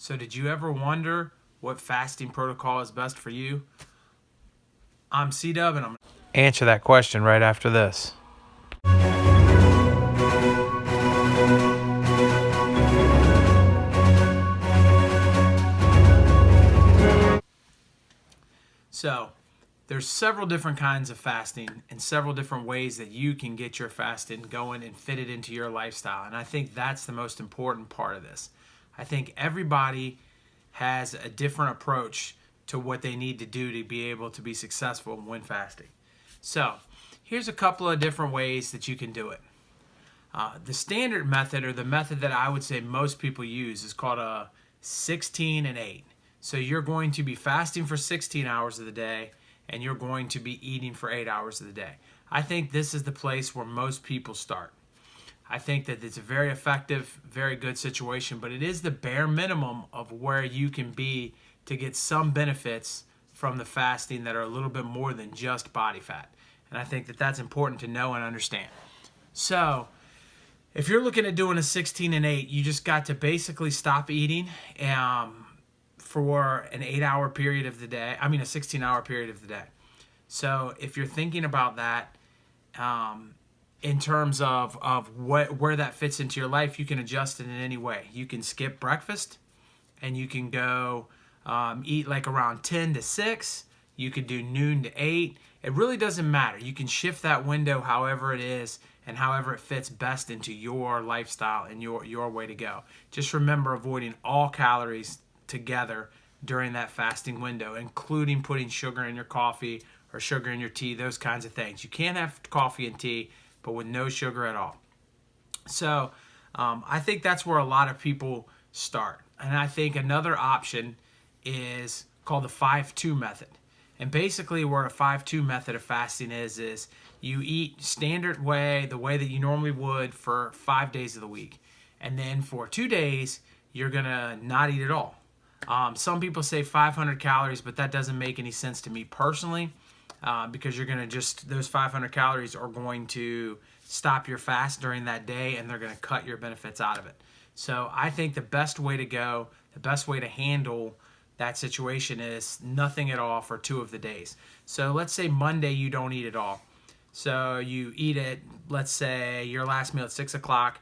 So did you ever wonder what fasting protocol is best for you? I'm C-Dub, and I'm going to answer that question right after this. So there's several different kinds of fasting and several different ways that you can get your fasting going and fit it into your lifestyle. And I think that's the most important part of this. I think everybody has a different approach to what they need to do to be able to be successful when fasting. So here's a couple of different ways that you can do it. The standard method, or the method that I would say most people use, is called a 16 and 8. So you're going to be fasting for 16 hours of the day, and you're going to be eating for 8 hours of the day. I think this is the place where most people start. I think that it's a very effective, very good situation, but it is the bare minimum of where you can be to get some benefits from the fasting that are a little bit more than just body fat. And I think that that's important to know and understand. So if you're looking at doing a 16 and 8, you just got to basically stop eating for an 8-hour period of the day. I mean, a 16-hour period of the day. So if you're thinking about that, in terms of where that fits into your life, you can adjust it in any way. You can skip breakfast, and you can go eat like around 10 to 6. You could do noon to 8. It really doesn't matter. You can shift that window however it is and however it fits best into your lifestyle and your way to go. Just remember avoiding all calories together during that fasting window, including putting sugar in your coffee or sugar in your tea, those kinds of things. You can't have coffee and tea, but with no sugar at all. So I think that's where a lot of people start. And I think another option is called the 5-2 method. And basically where a 5-2 method of fasting is you eat standard way, the way that you normally would, for 5 days of the week. And then for 2 days, you're going to not eat at all. Some people say 500 calories, but that doesn't make any sense to me personally. Because you're going to those 500 calories are going to stop your fast during that day, and they're going to cut your benefits out of it. So I think the best way to go, the best way to handle that situation is nothing at all for 2 of the days. So let's say Monday you don't eat at all. So you eat it, let's say your last meal at 6 o'clock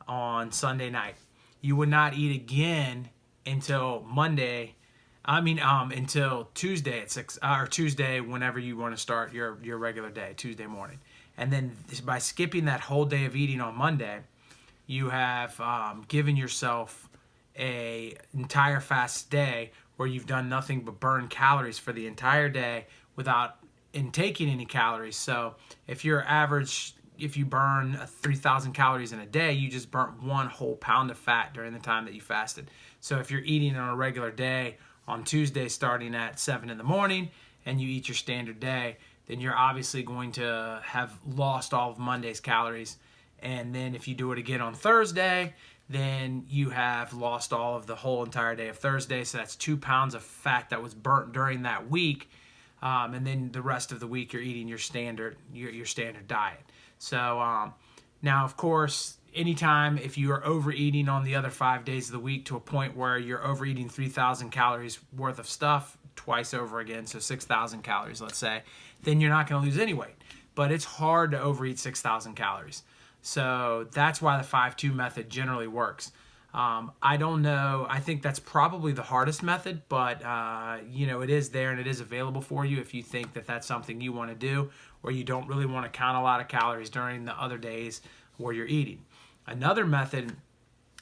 on Sunday night. You would not eat again until until Tuesday at 6, or Tuesday whenever you want to start your regular day, Tuesday morning. And then by skipping that whole day of eating on Monday, you have given yourself a entire fast day where you've done nothing but burn calories for the entire day without intaking any calories. So if you burn 3,000 calories in a day, you just burnt 1 whole pound of fat during the time that you fasted. So if you're eating on a regular day on Tuesday starting at 7 in the morning and you eat your standard day, then you're obviously going to have lost all of Monday's calories. And then if you do it again on Thursday, then you have lost all of the whole entire day of Thursday. So that's 2 pounds of fat that was burnt during that week. And then the rest of the week you're eating your standard diet. So now, of course, anytime if you are overeating on the other 5 days of the week to a point where you're overeating 3,000 calories worth of stuff twice over again, so 6,000 calories, let's say, then you're not going to lose any weight. But it's hard to overeat 6,000 calories. So that's why the 5-2 method generally works. I don't know. I think that's probably the hardest method, but it is there and it is available for you if you think that that's something you want to do, or you don't really want to count a lot of calories during the other days where you're eating. Another method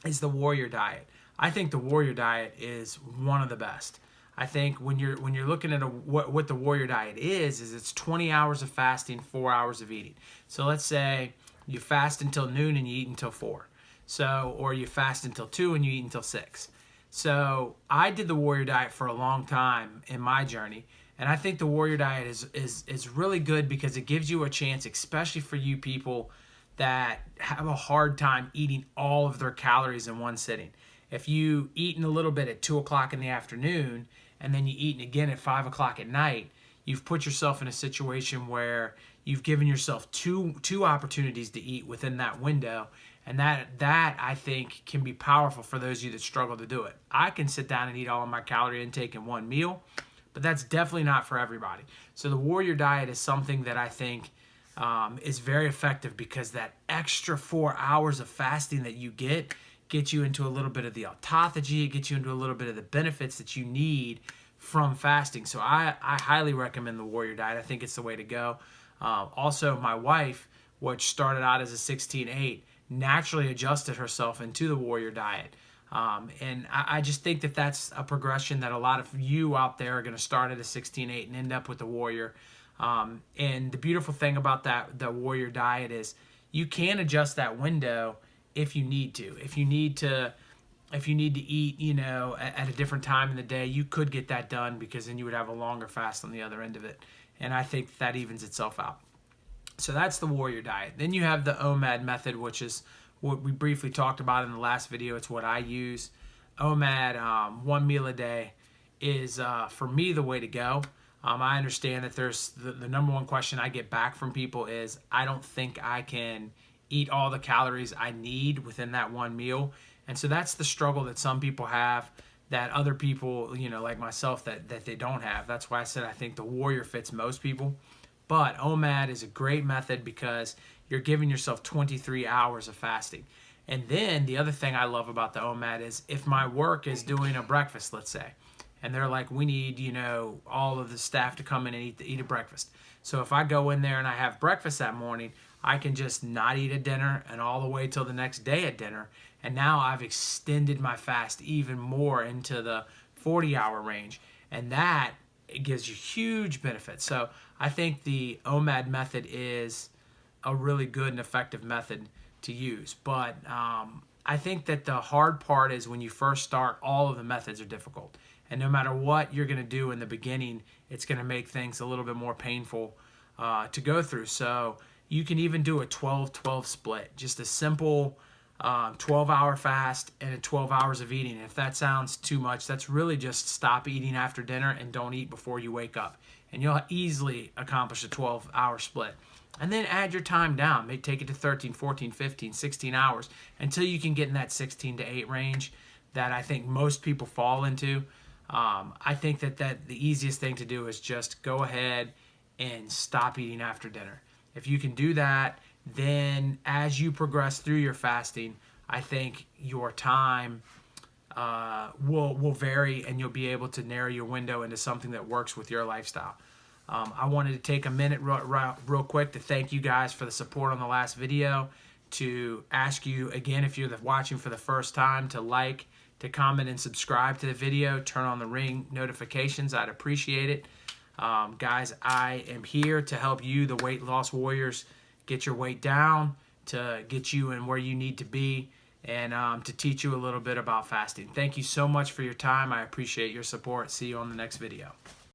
is the warrior diet. I think the warrior diet is one of the best. I think when you're looking at what the warrior diet is it's 20 hours of fasting, 4 hours of eating. So let's say you fast until noon and you eat until 4. So, or you fast until 2 and you eat until 6. So I did the warrior diet for a long time in my journey, and I think the warrior diet is really good because it gives you a chance, especially for you people that have a hard time eating all of their calories in one sitting. If you eaten a little bit at 2 o'clock in the afternoon and then you eaten again at 5 o'clock at night, you've put yourself in a situation where you've given yourself two opportunities to eat within that window, And that I think can be powerful for those of you that struggle to do it. I can sit down and eat all of my calorie intake in one meal, but that's definitely not for everybody. So the warrior diet is something that I think is very effective, because that extra 4 hours of fasting that you gets you into a little bit of the autophagy. It gets you into a little bit of the benefits that you need from fasting. So I highly recommend the warrior diet. I think it's the way to go. Also, my wife, which started out as a 16-8, naturally adjusted herself into the warrior diet. And I just think that that's a progression that a lot of you out there are going to start at a 16-8 and end up with the warrior. And the beautiful thing about the warrior diet is you can adjust that window if you need to. If you need to eat, at a different time in the day, you could get that done, because then you would have a longer fast on the other end of it. And I think that evens itself out. So that's the warrior diet. Then you have the OMAD method, which is what we briefly talked about in the last video. It's what I use. OMAD, 1 meal a day, is for me the way to go. I understand that there's the number one question I get back from people is, I don't think I can eat all the calories I need within that one meal. And so that's the struggle that some people have, that other people, like myself, that they don't have. That's why I said I think the warrior fits most people. But OMAD is a great method because you're giving yourself 23 hours of fasting. And then the other thing I love about the OMAD is, if my work is doing a breakfast, let's say, and they're like, we need, all of the staff to come in and eat a breakfast. So if I go in there and I have breakfast that morning, I can just not eat at dinner and all the way till the next day at dinner. And now I've extended my fast even more into the 40-hour range. And that, it gives you huge benefits. So I think the OMAD method is a really good and effective method to use. But I think that the hard part is when you first start, all of the methods are difficult. And no matter what you're going to do in the beginning, it's going to make things a little bit more painful to go through. So you can even do a 12-12 split, just a simple 12-hour fast and 12 hours of eating. And if that sounds too much, that's really just stop eating after dinner and don't eat before you wake up. And you'll easily accomplish a 12-hour split. And then add your time down. Maybe take it to 13, 14, 15, 16 hours until you can get in that 16 to 8 range that I think most people fall into. I think that the easiest thing to do is just go ahead and stop eating after dinner. If you can do that, then as you progress through your fasting, I think your time will vary, and you'll be able to narrow your window into something that works with your lifestyle. I wanted to take a minute real quick to thank you guys for the support on the last video, to ask you again, if you're watching for the first time, to like, to comment, and subscribe to the video. Turn on the ring notifications. I'd appreciate it. Guys, I am here to help you, the weight loss warriors, get your weight down, to get you in where you need to be, and to teach you a little bit about fasting. Thank you so much for your time. I appreciate your support. See you on the next video.